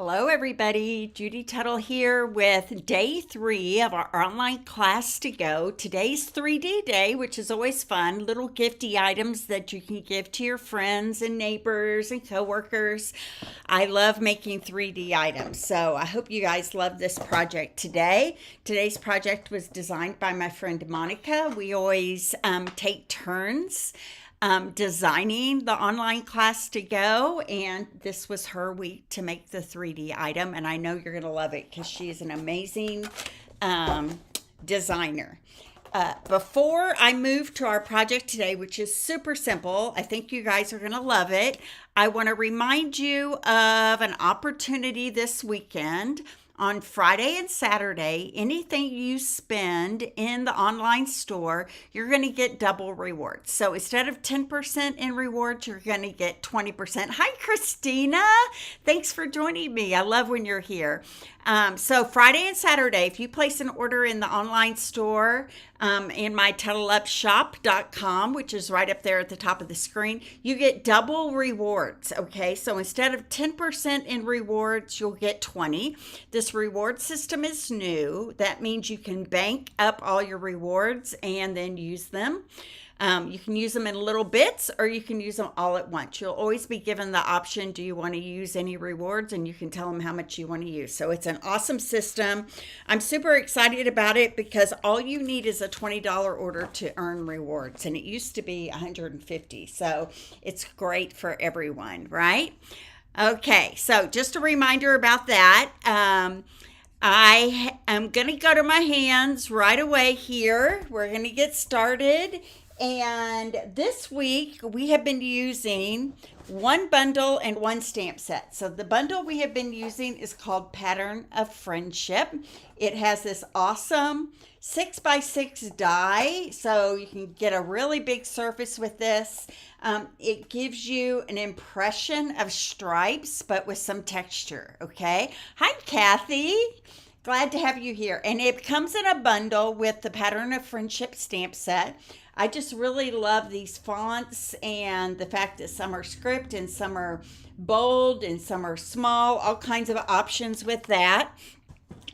Hello, everybody. Judy Tuttle here with day 3 of our online class to go. Today's 3D day, which is always fun. Little gifty items that you can give to your friends and neighbors and coworkers. I love making 3D items, so I hope you guys love this project today. Today's project was designed by my friend Monica. We always take turns designing the online class to go, and this was her week to make the 3D item, and I know you're going to love it because she is an amazing designer. Before I move to our project today, which is super simple, I think you guys are going to love it. I want to remind you of an opportunity this weekend. On Friday and Saturday, anything you spend in the online store, you're going to get double rewards. So instead of 10% in rewards, you're going to get 20%. Hi, Christina. Thanks for joining me. I love when you're here. So Friday and Saturday, if you place an order in the online store in my TuttleUpShop.com, which is right up there at the top of the screen, you get double rewards. Okay, so instead of 10% in rewards, you'll get 20. This reward system is new. That means you can bank up all your rewards and then use them. You can use them in little bits or you can use them all at once. You'll always be given the option, do you want to use any rewards? And you can tell them how much you want to use. So it's an awesome system. I'm super excited about it because all you need is a $20 order to earn rewards. And it used to be $150. So it's great for everyone, right? Okay, so just a reminder about that. I am going to go to my hands right away here. We're going to get started. And this week we have been using one bundle and one stamp set. So the bundle we have been using is called Pattern of Friendship. It has this awesome 6x6 die, so you can get a really big surface with this. It gives you an impression of stripes, but with some texture, okay? Hi, Kathy. Glad to have you here. And it comes in a bundle with the Pattern of Friendship stamp set. I just really love these fonts and the fact that some are script and some are bold and some are small, all kinds of options with that.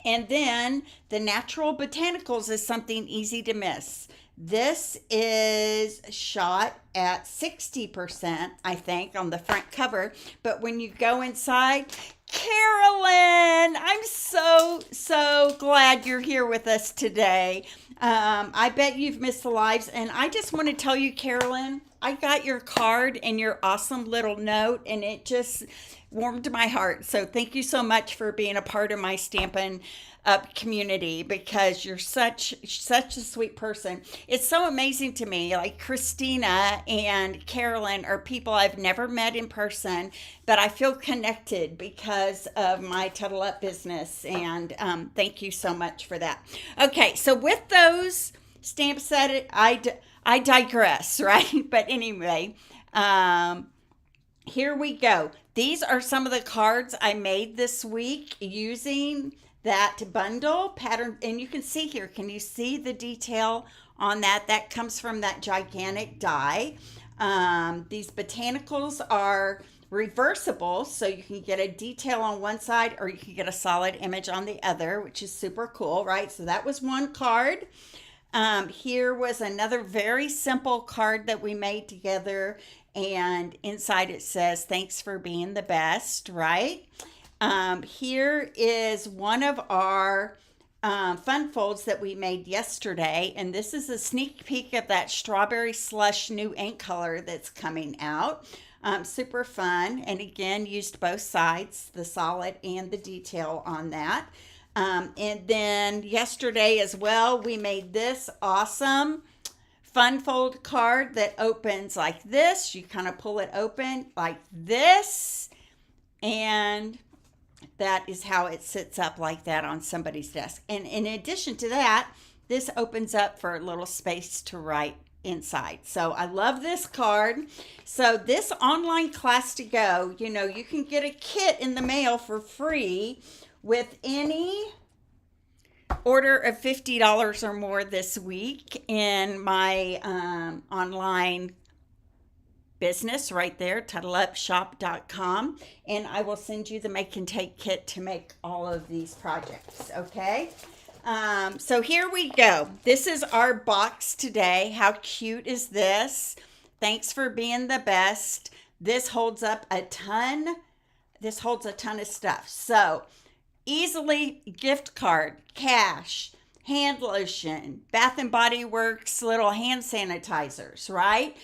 And then the Natural Botanicals is something easy to miss. This is shot at 60%, I think, on the front cover. But when you go inside, Carolyn, I'm so glad you're here with us today. I bet you've missed the lives. And I just want to tell you, Carolyn, I got your card and your awesome little note, and it just warmed my heart. So thank you so much for being a part of my Stampin' Up community, because you're such a sweet person. It's so amazing to me. Like Christina and Carolyn are people I've never met in person, but I feel connected because of my Tuttle Up business. And thank you so much for that. Okay, so with those stamp set, I digress, right? But anyway, here we go. These are some of the cards I made this week using that bundle pattern. And you can see here, can you see the detail on that? That comes from that gigantic die. These botanicals are reversible, so you can get a detail on one side or you can get a solid image on the other, which is super cool, right? So that was one card. Here was another very simple card that we made together, and inside it says, thanks for being the best, right? Here is one of our fun folds that we made yesterday, and this is a sneak peek of that strawberry slush new ink color that's coming out. Super fun, and again, used both sides, the solid and the detail on that. And then yesterday as well, we made this awesome fun fold card that opens like this. You kind of pull it open like this, and that is how it sits up like that on somebody's desk. And in addition to that, this opens up for a little space to write inside. So I love this card. So this online class to go, you can get a kit in the mail for free with any order of $50 or more this week in my online business right there, TuddleUpShop.com, and I will send you the make and take kit to make all of these projects, okay? So here we go. This is our box today. How cute is this? Thanks for being the best. This holds up a ton. This holds a ton of stuff. So easily gift card, cash, hand lotion, Bath and Body Works little hand sanitizers, right?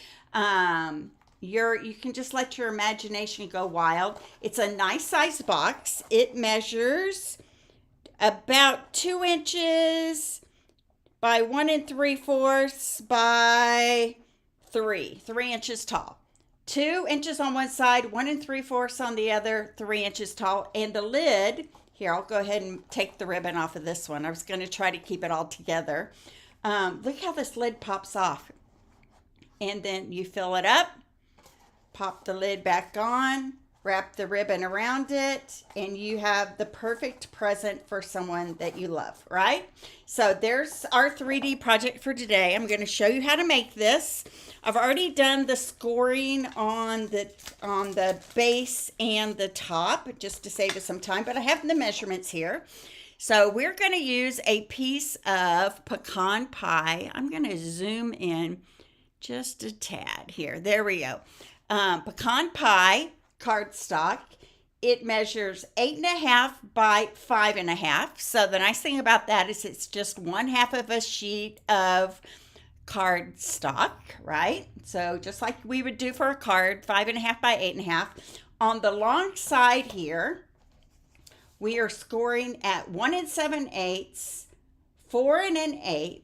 You can just let your imagination go wild. It's a nice size box. It measures about 2 inches by 1 3/4 by 3 inches tall. 2 inches on one side, 1 3/4 on the other, 3 inches tall. And the lid, here, I'll go ahead and take the ribbon off of this one. I was going to try to keep it all together. Look how this lid pops off. And then you fill it up, pop the lid back on, wrap the ribbon around it, and you have the perfect present for someone that you love, right? So there's our 3D project for today. I'm going to show you how to make this. I've already done the scoring on the base and the top just to save us some time, but I have the measurements here. So we're going to use a piece of pecan pie. I'm going to zoom in just a tad here. There we go. Pecan pie cardstock. It measures 8.5 by 5.5. So the nice thing about that is it's just 1/2 of a sheet of cardstock, right? So just like we would do for a card, 5.5 by 8.5. On the long side here, we are scoring at 1 7/8, 4 1/8,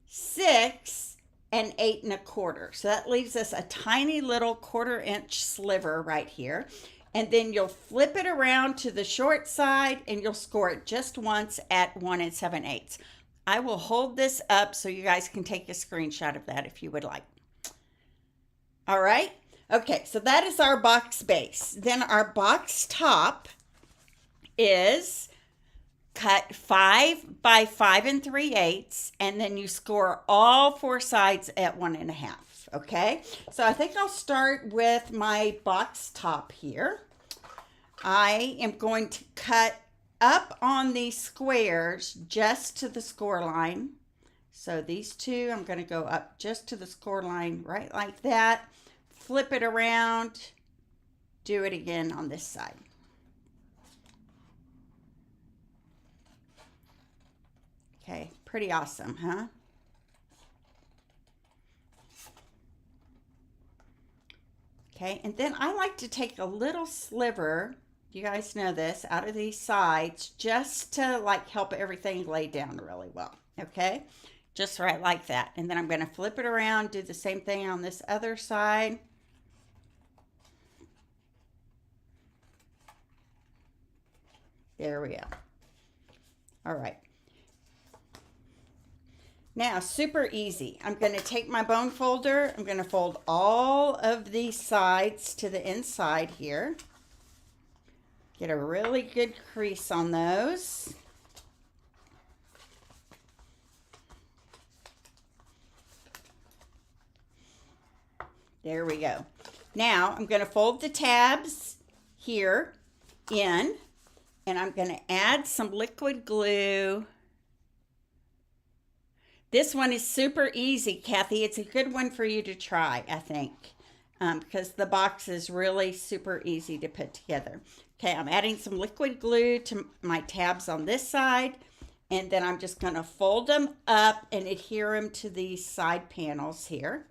6 and 8 1/4. So that leaves us a tiny little 1/4 inch sliver right here. And then you'll flip it around to the short side and you'll score it just once at 1 7/8. I will hold this up so you guys can take a screenshot of that if you would like. All right. Okay, so that is our box base. Then our box top is cut 5 by 5 3/8, and then you score all 4 sides at 1 1/2. Okay, so I think I'll start with my box top here. I am going to cut up on these squares just to the score line. So these two, I'm going to go up just to the score line, right like that. Flip it around, do it again on this side. Okay, pretty awesome, huh? Okay, and then I like to take a little sliver, you guys know this, out of these sides just to like help everything lay down really well, okay? Just right like that. And then I'm going to flip it around, do the same thing on this other side. There we go. All right. Now, super easy. I'm going to take my bone folder. I'm going to fold all of these sides to the inside here. Get a really good crease on those. There we go. Now, I'm going to fold the tabs here in, and I'm going to add some liquid glue. This one is super easy, Kathy. It's a good one for you to try, I think, because the box is really super easy to put together. Okay, I'm adding some liquid glue to my tabs on this side, and then I'm just going to fold them up and adhere them to these side panels here.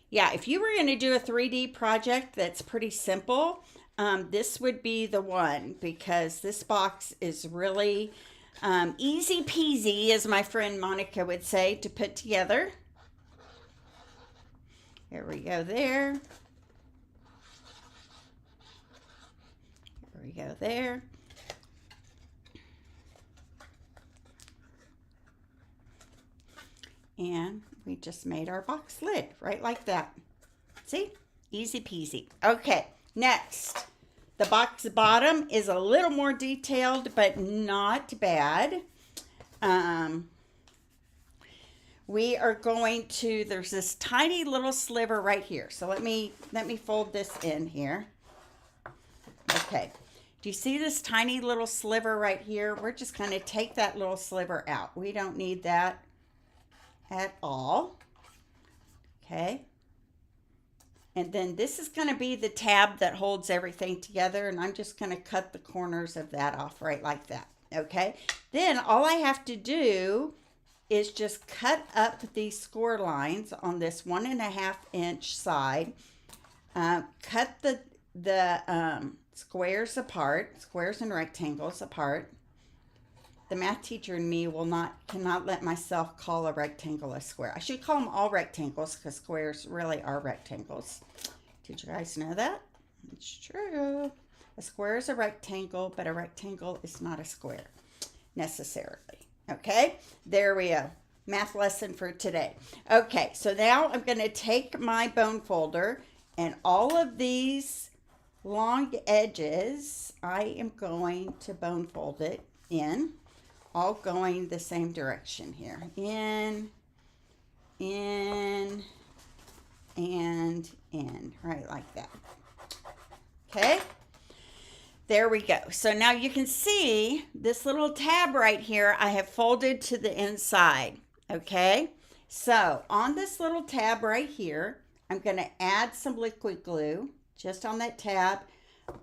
Yeah, if you were going to do a 3D project that's pretty simple, this would be the one, because this box is really easy peasy, as my friend Monica would say, to put together. There we go there. There we go there. And we just made our box lid right like that. See? Easy peasy. Okay, next. The box bottom is a little more detailed, but not bad. we are going to, there's this tiny little sliver right here. So let me fold this in here. Okay. Do you see this tiny little sliver right here? We're just going to take that little sliver out. We don't need that at all. Okay. And then this is going to be the tab that holds everything together. And I'm just going to cut the corners of that off right like that. Okay. Then all I have to do is just cut up these score lines on this 1.5 inch side. Cut the squares apart, squares and rectangles apart. The math teacher in me cannot let myself call a rectangle a square. I should call them all rectangles because squares really are rectangles. Did you guys know that? It's true. A square is a rectangle, but a rectangle is not a square necessarily. Okay, there we go. Math lesson for today. Okay, so now I'm going to take my bone folder and all of these long edges, I am going to bone fold it in, all going the same direction here. In, and in, right like that. Okay. There we go. So now you can see this little tab right here I have folded to the inside. Okay. So on this little tab right here, I'm going to add some liquid glue just on that tab.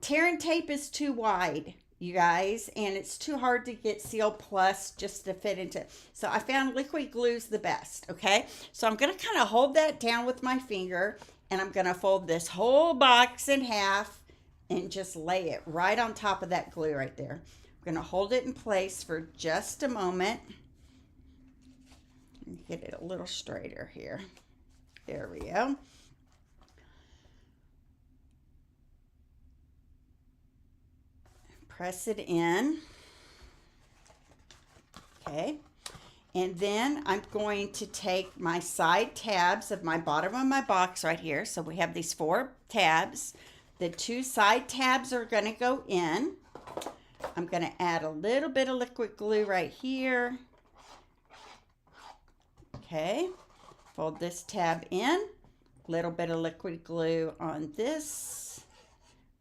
Tear and tape is too wide, you guys, and it's too hard to get Seal Plus just to fit into. So I found liquid glue's the best. Okay. So I'm going to kind of hold that down with my finger and I'm going to fold this whole box in half and just lay it right on top of that glue right there. I'm going to hold it in place for just a moment. Get it a little straighter here. There we go. Press it in. Okay. And then I'm going to take my side tabs of my bottom of my box right here. So we have these 4 tabs. The 2 side tabs are going to go in. I'm going to add a little bit of liquid glue right here. Okay. Fold this tab in. Little bit of liquid glue on this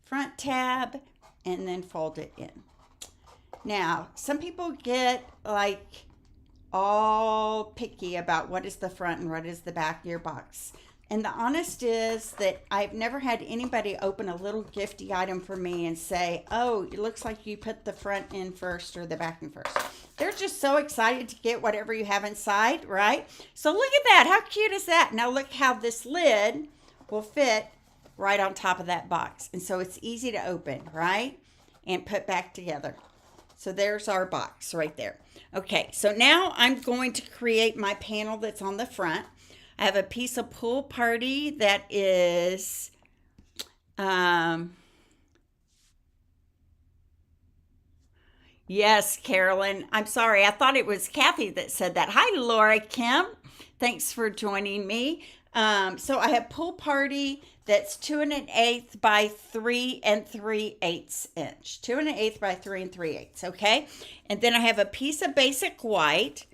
front tab and then fold it in. Now, some people get like all picky about what is the front and what is the back of your box. And the honest is that I've never had anybody open a little gifty item for me and say, oh, it looks like you put the front in first or the back in first. They're just so excited to get whatever you have inside, right? So look at that. How cute is that? Now look how this lid will fit right on top of that box. And so it's easy to open, right? And put back together. So there's our box right there. Okay, so now I'm going to create my panel that's on the front. I have a piece of Pool Party that is yes, Carolyn. I'm sorry. I thought it was Kathy that said that. Hi, Laura Kim. Thanks for joining me. So I have Pool Party that's 2 1/8 by 3 3/8 inch. 2 1/8 by 3 3/8. Okay. And then I have a piece of basic white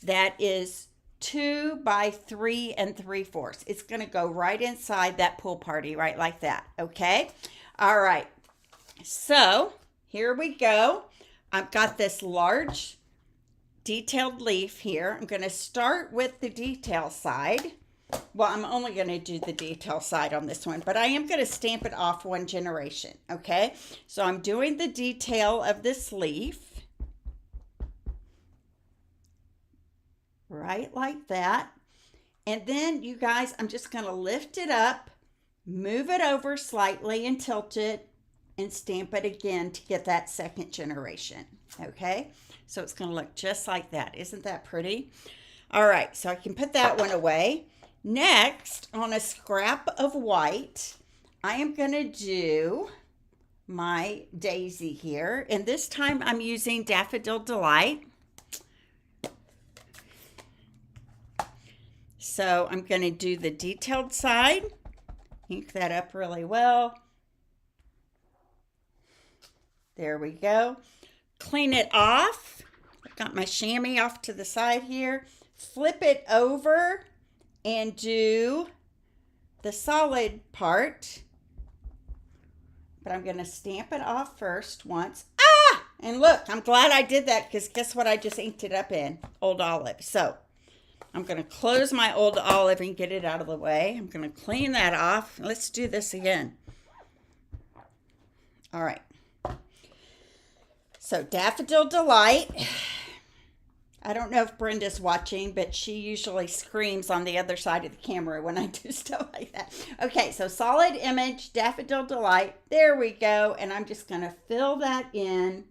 that is 2 by 3 3/4. It's going to go right inside that Pool Party, right like that. Okay. All right. So here we go. I've got this large detailed leaf here. I'm going to start with the detail side. Well, I'm only going to do the detail side on this one, but I am going to stamp it off 1 generation. Okay. So I'm doing the detail of this leaf. Right like that. And then you guys, I'm just going to lift it up, move it over slightly and tilt it and stamp it again to get that 2nd generation. Okay. So it's going to look just like that. Isn't that pretty? All right. So I can put that one away. Next, on a scrap of white, I am going to do my daisy here. And this time I'm using Daffodil Delight. So I'm going to do the detailed side, ink that up really well. There we go. Clean it off. I've got my chamois off to the side here. flip it over and do the solid part. But I'm going to stamp it off first once. Ah! And look, I'm glad I did that because guess what I just inked it up in? Old Olive. So I'm going to close my Old Olive and get it out of the way. I'm going to clean that off. Let's do this again. All right. So Daffodil Delight. I don't know if Brenda's watching, but she usually screams on the other side of the camera when I do stuff like that. Okay, so solid image, Daffodil Delight. There we go. And I'm just going to fill that in.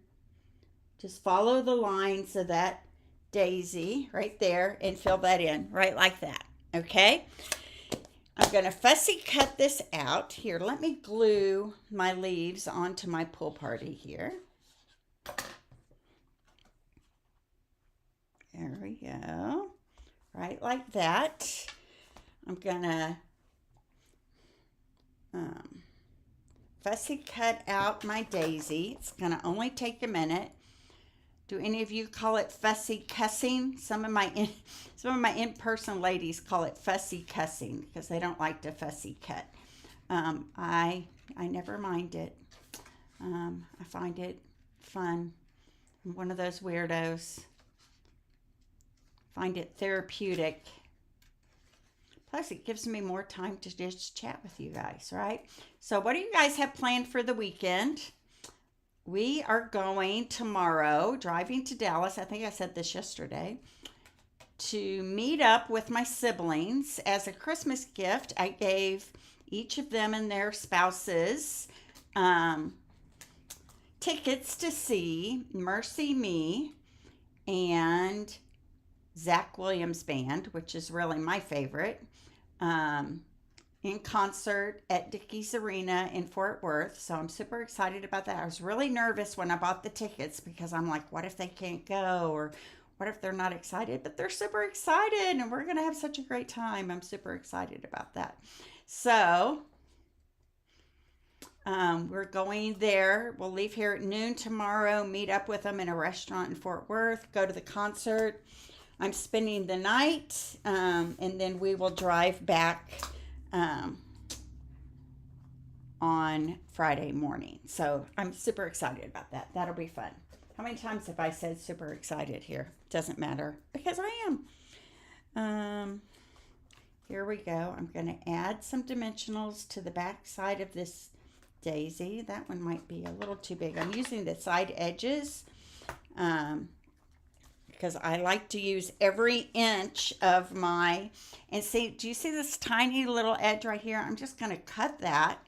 Just follow the lines of that daisy right there and fill that in right like that. Okay. I'm going to fussy cut this out. Here, let me glue my leaves onto my pool party here. There we go. Right like that. I'm going to fussy cut out my daisy. It's going to only take a minute. Do any of you call it fussy cussing? Some of my in-person ladies call it fussy cussing because they don't like to fussy cut. I never mind it. I find it fun. I'm one of those weirdos. Find it therapeutic. Plus, it gives me more time to just chat with you guys, right? So what do you guys have planned for the weekend? We are going tomorrow, driving to Dallas. I think I said this yesterday, to meet up with my siblings. As a Christmas gift, I gave each of them and their spouses tickets to see Mercy Me and Zach Williams Band, which is really my favorite, in concert at Dickies Arena in Fort Worth. So I'm super excited about that. I was really nervous when I bought the tickets because I'm like, what if they can't go? Or what if they're not excited? But they're super excited and we're going to have such a great time. I'm super excited about that. So we're going there. We'll leave here at noon tomorrow, meet up with them in a restaurant in Fort Worth, go to the concert. I'm spending the night, and then we will drive back on Friday morning. So I'm super excited about that. That'll be fun. How many times have I said super excited here? Doesn't matter because I am. Here we go. I'm going to add some dimensionals to the back side of this daisy. That one might be a little too big. I'm using the side edges because I like to use every inch of my, and see, do you see this tiny little edge right here? I'm just going to cut that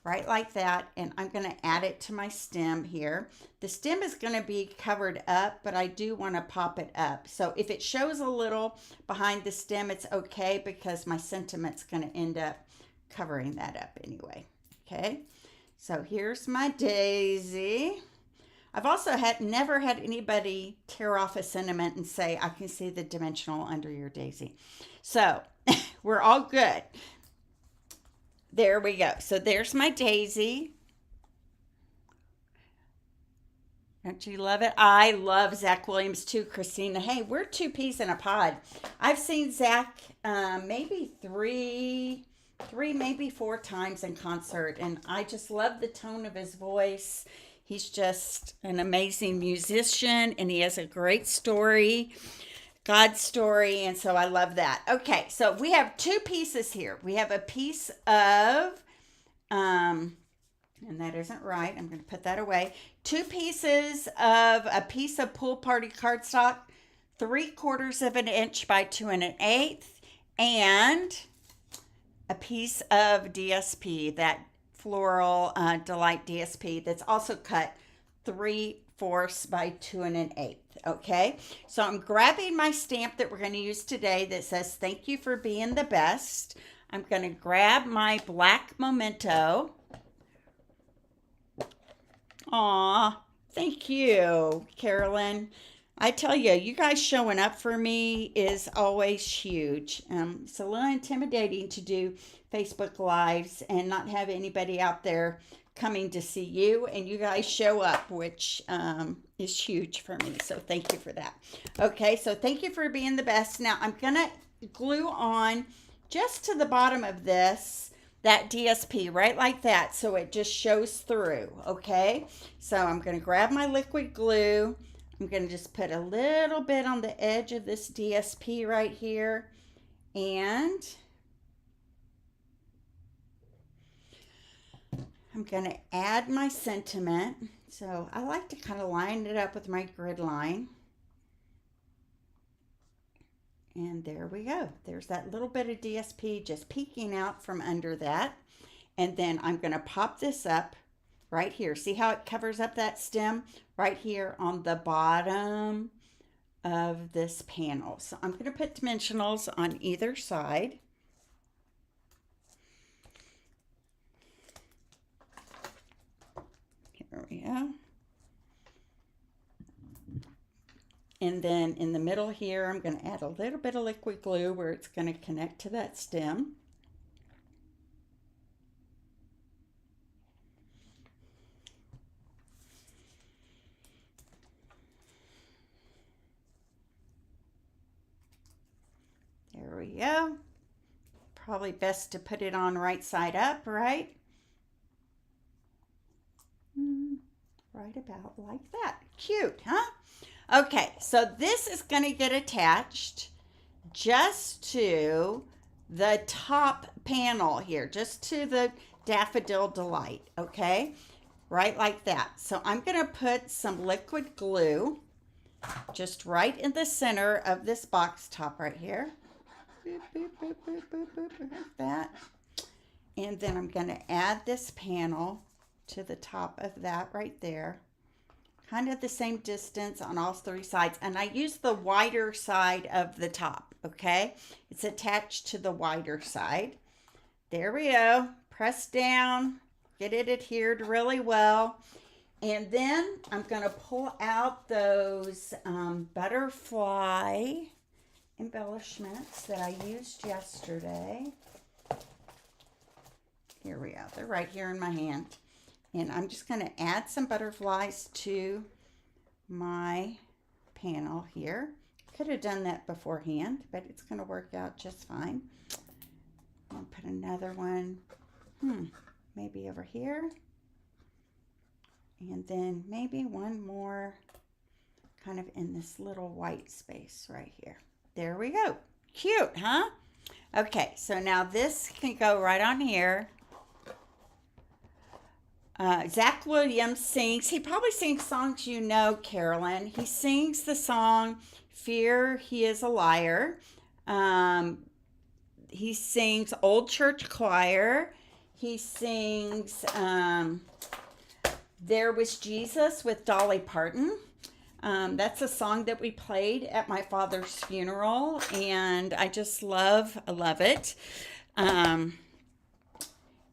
right like that, and I'm going to add it to my stem here. The stem is going to be covered up, but I do want to pop it up. So if it shows a little behind the stem, it's okay because my sentiment's going to end up covering that up anyway. Okay, so here's my daisy. I've also never had anybody tear off a sentiment and say, I can see the dimensional under your daisy. So we're all good. There we go. So there's my daisy. Don't you love it? I love Zach Williams too, Christina. Hey, we're two peas in a pod. I've seen Zach maybe three, maybe four times in concert, and I just love the tone of his voice. He's just an amazing musician, and he has a great story, God's story, and so I love that. Okay, so we have two pieces here. We have a piece of, and that isn't right. I'm going to put that away. Two pieces of a piece of pool party cardstock, 3/4 of an inch by 2 1/8, and a piece of DSP, that Floral Delight DSP, that's also cut 3/4 by 2 1/8. Okay, so I'm grabbing my stamp that we're going to use today that says thank you for being the best. I'm going to grab my black memento. Aw, thank you, Carolyn. I tell you, you guys showing up for me is always huge. It's a little intimidating to do Facebook Lives and not have anybody out there coming to see you, and you guys show up, which is huge for me. So thank you for that. Okay, so thank you for being the best. Now I'm gonna glue on just to the bottom of this, that DSP, right like that, so it just shows through. Okay, so I'm gonna grab my liquid glue. I'm gonna just put a little bit on the edge of this DSP right here, and I'm going to add my sentiment. So I like to kind of line it up with my grid line. And there we go. There's that little bit of DSP just peeking out from under that. And then I'm going to pop this up right here. See how it covers up that stem? Right here on the bottom of this panel. So I'm going to put dimensionals on either side. There we go. And then in the middle here, I'm going to add a little bit of liquid glue where it's going to connect to that stem. There we go. Probably best to put it on right side up, right? Right about like that. Cute, huh? Okay, so this is going to get attached just to the top panel here, just to the Daffodil Delight, okay? Right like that. So I'm going to put some liquid glue just right in the center of this box top right here. Boop, boop, boop, boop, boop, boop, like that. And then I'm going to add this panel to the top of that right there, kind of the same distance on all three sides, and I use the wider side of the top. Okay, it's attached to the wider side. There we go. Press down, get it adhered really well, and then I'm going to pull out those butterfly embellishments that I used yesterday. Here we go. They're right here in my hand. And I'm just going to add some butterflies to my panel here. Could have done that beforehand, but it's going to work out just fine. I'll put another one, maybe over here. And then maybe one more kind of in this little white space right here. There we go. Cute, huh? Okay, so now this can go right on here. Zach Williams sings, he probably sings songs you know, Carolyn. He sings the song, Fear He Is a Liar. He sings Old Church Choir. He sings There Was Jesus with Dolly Parton. That's a song that we played at my father's funeral, and I just love it.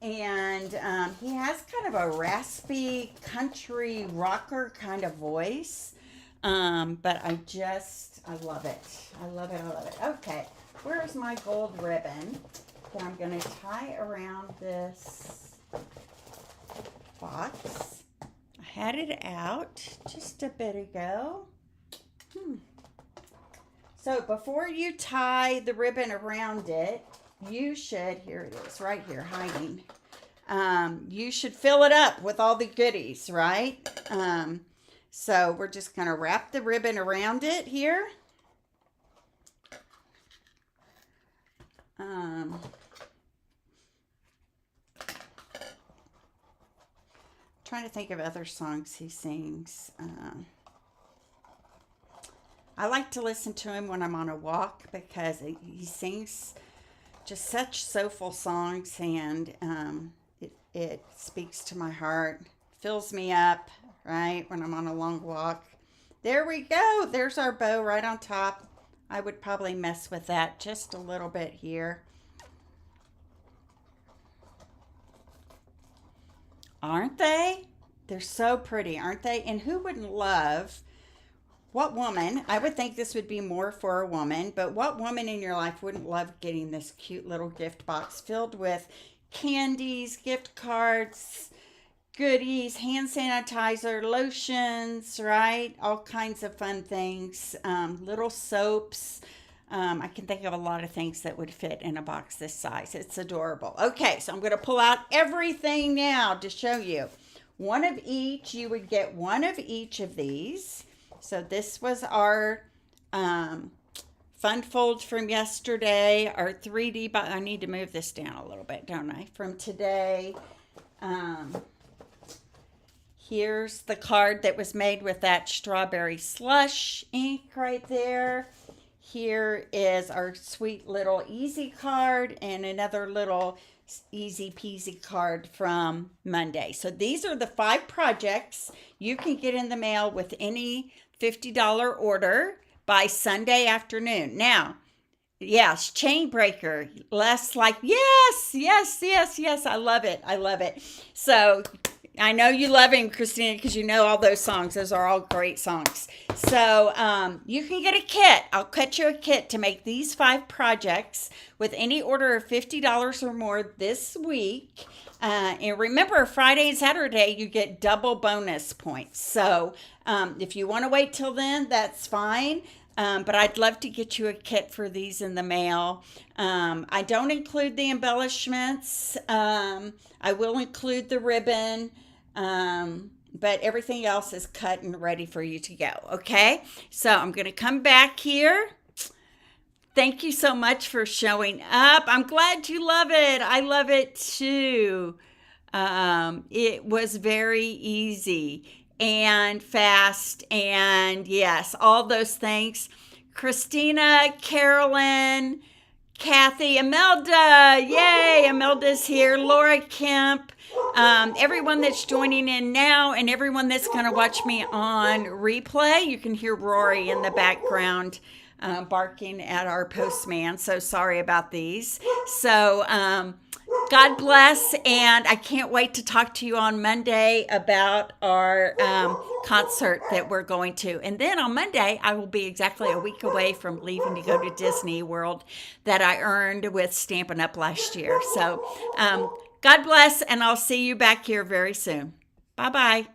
And he has kind of a raspy country rocker kind of voice. But I love it. I love it. Okay, where's my gold ribbon that I'm going to tie around this box? I had it out just a bit ago. So before you tie the ribbon around it, you should, here it is, right here, hiding. You should fill it up with all the goodies, right? So we're just going to wrap the ribbon around it here. Trying to think of other songs he sings. I like to listen to him when I'm on a walk because he sings just such soulful songs, and it speaks to my heart, fills me up, right, when I'm on a long walk. There we go. There's our bow right on top. I would probably mess with that just a little bit here. Aren't they? They're so pretty, aren't they? And who wouldn't love, what woman, I would think this would be more for a woman, but what woman in your life wouldn't love getting this cute little gift box filled with candies, gift cards, goodies, hand sanitizer, lotions, right? All kinds of fun things, little soaps. I can think of a lot of things that would fit in a box this size. It's adorable. Okay, so I'm going to pull out everything now to show you. One of each. You would get one of each of these. So this was our fun fold from yesterday, our 3D, I need to move this down a little bit, don't I? From today. Here's the card that was made with that strawberry slush ink right there. Here is our sweet little easy card and another little easy peasy card from Monday. So these are the 5 projects you can get in the mail with any $50 order by Sunday afternoon. Now, yes, chain breaker. Less like, yes. I love it. So I know you love him, Christina, because you know all those songs. Those are all great songs. So you can get a kit. I'll cut you a kit to make these 5 projects with any order of $50 or more this week. And remember, Friday and Saturday, you get double bonus points. So if you want to wait till then, that's fine. But I'd love to get you a kit for these in the mail. I don't include the embellishments. I will include the ribbon. But everything else is cut and ready for you to go. Okay, so I'm going to come back here. Thank you so much for showing up. I'm glad you love it. I love it too. It was very easy and fast, and yes, all those things. Christina, Carolyn, Kathy, Imelda, yay, Imelda's here, Laura Kemp, everyone that's joining in now, and everyone that's going to watch me on replay. You can hear Rory in the background barking at our postman, so sorry about these. So God bless, and I can't wait to talk to you on Monday about our concert that we're going to. And then on Monday, I will be exactly a week away from leaving to go to Disney World that I earned with Stampin' Up! Last year. So God bless, and I'll see you back here very soon. Bye-bye.